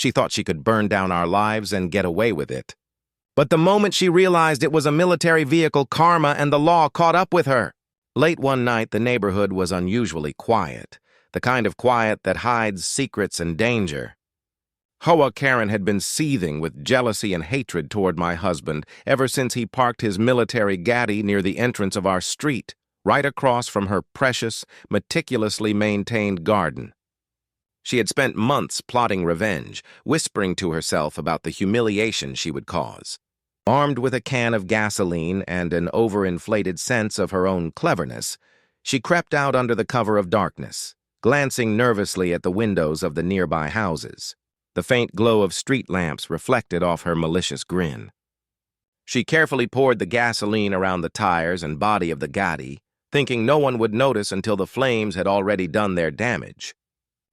She thought she could burn down our lives and get away with it. But the moment she realized it was a military vehicle, karma and the law caught up with her. Late one night, the neighborhood was unusually quiet, the kind of quiet that hides secrets and danger. HOA Karen had been seething with jealousy and hatred toward my husband ever since he parked his military gaddy near the entrance of our street, right across from her precious, meticulously maintained garden. She had spent months plotting revenge, whispering to herself about the humiliation she would cause. Armed with a can of gasoline and an overinflated sense of her own cleverness, she crept out under the cover of darkness, glancing nervously at the windows of the nearby houses. The faint glow of street lamps reflected off her malicious grin. She carefully poured the gasoline around the tires and body of the gaddy, thinking no one would notice until the flames had already done their damage.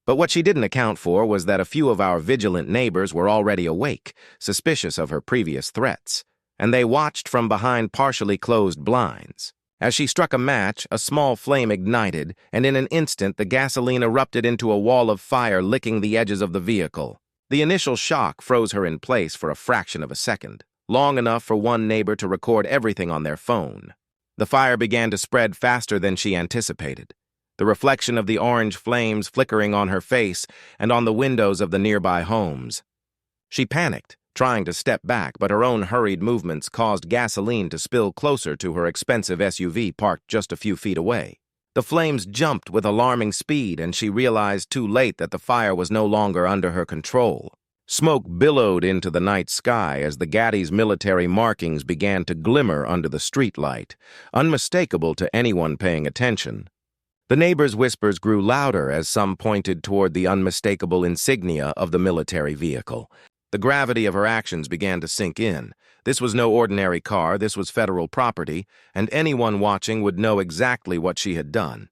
But what she didn't account for was that a few of our vigilant neighbors were already awake, suspicious of her previous threats, and they watched from behind partially closed blinds. As she struck a match, a small flame ignited, and in an instant the gasoline erupted into a wall of fire, licking the edges of the vehicle. The initial shock froze her in place for a fraction of a second, long enough for one neighbor to record everything on their phone. The fire began to spread faster than she anticipated, the reflection of the orange flames flickering on her face and on the windows of the nearby homes. She panicked, trying to step back, but her own hurried movements caused gasoline to spill closer to her expensive SUV parked just a few feet away. The flames jumped with alarming speed, and she realized too late that the fire was no longer under her control. Smoke billowed into the night sky as the gaddy's military markings began to glimmer under the streetlight, unmistakable to anyone paying attention. The neighbors' whispers grew louder as some pointed toward the unmistakable insignia of the military vehicle. The gravity of her actions began to sink in. This was no ordinary car, this was federal property, and anyone watching would know exactly what she had done.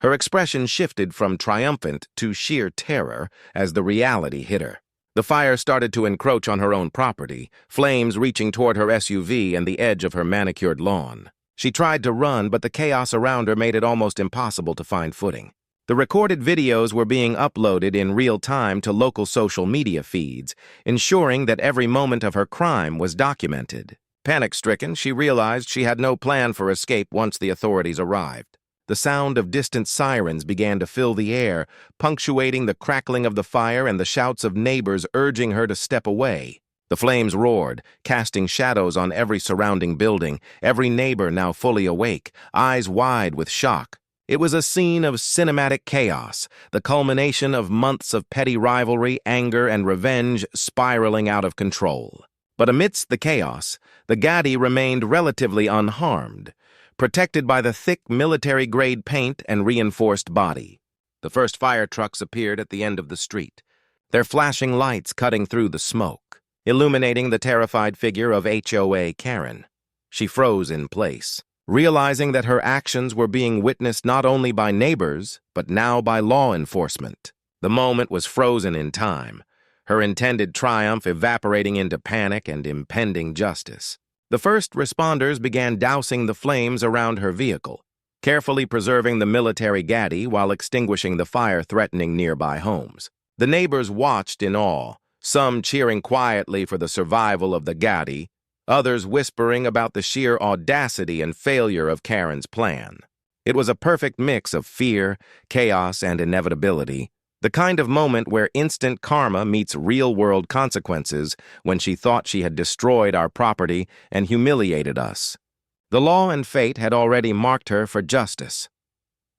Her expression shifted from triumphant to sheer terror as the reality hit her. The fire started to encroach on her own property, flames reaching toward her SUV and the edge of her manicured lawn. She tried to run, but the chaos around her made it almost impossible to find footing. The recorded videos were being uploaded in real time to local social media feeds, ensuring that every moment of her crime was documented. Panic-stricken, she realized she had no plan for escape once the authorities arrived. The sound of distant sirens began to fill the air, punctuating the crackling of the fire and the shouts of neighbors urging her to step away. The flames roared, casting shadows on every surrounding building, every neighbor now fully awake, eyes wide with shock. It was a scene of cinematic chaos, the culmination of months of petty rivalry, anger, and revenge spiraling out of control. But amidst the chaos, the gaddy remained relatively unharmed, protected by the thick military-grade paint and reinforced body. The first fire trucks appeared at the end of the street, their flashing lights cutting through the smoke, illuminating the terrified figure of HOA Karen. She froze in place, realizing that her actions were being witnessed not only by neighbors, but now by law enforcement. The moment was frozen in time, her intended triumph evaporating into panic and impending justice. The first responders began dousing the flames around her vehicle, carefully preserving the military gaddy while extinguishing the fire threatening nearby homes. The neighbors watched in awe, some cheering quietly for the survival of the gaddy, others whispering about the sheer audacity and failure of Karen's plan. It was a perfect mix of fear, chaos, and inevitability, the kind of moment where instant karma meets real-world consequences when she thought she had destroyed our property and humiliated us. The law and fate had already marked her for justice.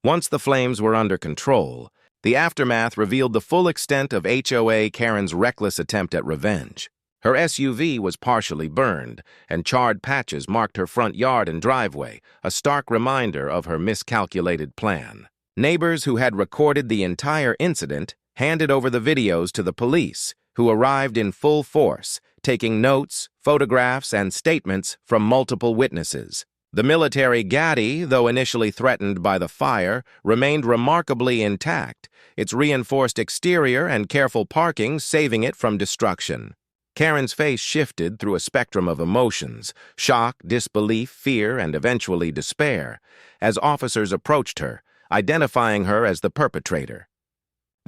Once the flames were under control, the aftermath revealed the full extent of HOA Karen's reckless attempt at revenge. Her SUV was partially burned, and charred patches marked her front yard and driveway, a stark reminder of her miscalculated plan. Neighbors who had recorded the entire incident handed over the videos to the police, who arrived in full force, taking notes, photographs, and statements from multiple witnesses. The military gaddy, though initially threatened by the fire, remained remarkably intact, its reinforced exterior and careful parking saving it from destruction. Karen's face shifted through a spectrum of emotions, shock, disbelief, fear, and eventually despair, as officers approached her, identifying her as the perpetrator.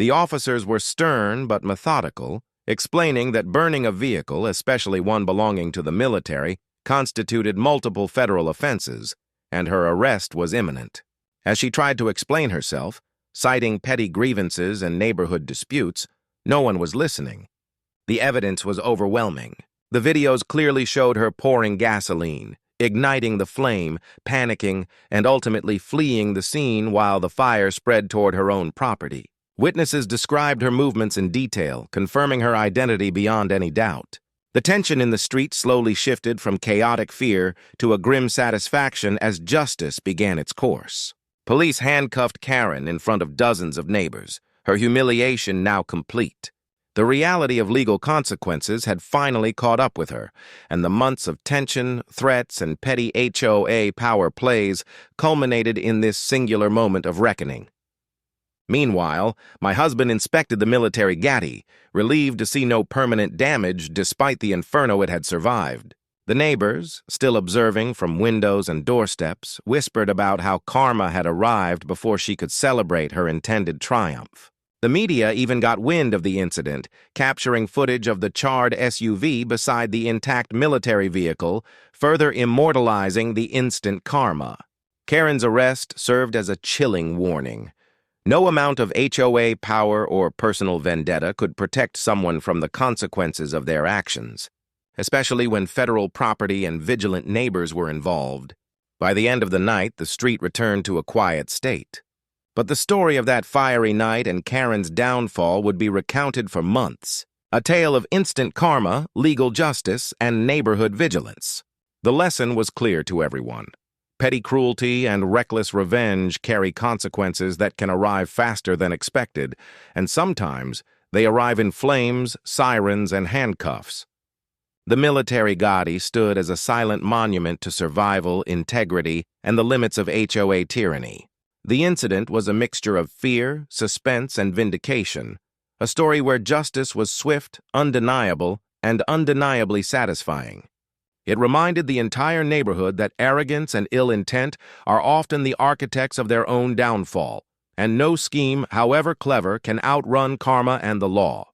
The officers were stern but methodical, explaining that burning a vehicle, especially one belonging to the military, constituted multiple federal offenses, and her arrest was imminent. As she tried to explain herself, citing petty grievances and neighborhood disputes, no one was listening. The evidence was overwhelming. The videos clearly showed her pouring gasoline, igniting the flame, panicking, and ultimately fleeing the scene while the fire spread toward her own property. Witnesses described her movements in detail, confirming her identity beyond any doubt. The tension in the street slowly shifted from chaotic fear to a grim satisfaction as justice began its course. Police handcuffed Karen in front of dozens of neighbors, her humiliation now complete. The reality of legal consequences had finally caught up with her, and the months of tension, threats, and petty HOA power plays culminated in this singular moment of reckoning. Meanwhile, my husband inspected the military Gaddy, relieved to see no permanent damage despite the inferno it had survived. The neighbors, still observing from windows and doorsteps, whispered about how karma had arrived before she could celebrate her intended triumph. The media even got wind of the incident, capturing footage of the charred SUV beside the intact military vehicle, further immortalizing the instant karma. Karen's arrest served as a chilling warning. No amount of HOA power or personal vendetta could protect someone from the consequences of their actions, especially when federal property and vigilant neighbors were involved. By the end of the night, the street returned to a quiet state. But the story of that fiery night and Karen's downfall would be recounted for months. A tale of instant karma, legal justice, and neighborhood vigilance. The lesson was clear to everyone. Petty cruelty and reckless revenge carry consequences that can arrive faster than expected, and sometimes they arrive in flames, sirens, and handcuffs. The military Gaddy stood as a silent monument to survival, integrity, and the limits of HOA tyranny. The incident was a mixture of fear, suspense, and vindication, a story where justice was swift, undeniable, and undeniably satisfying. It reminded the entire neighborhood that arrogance and ill intent are often the architects of their own downfall, and no scheme, however clever, can outrun karma and the law.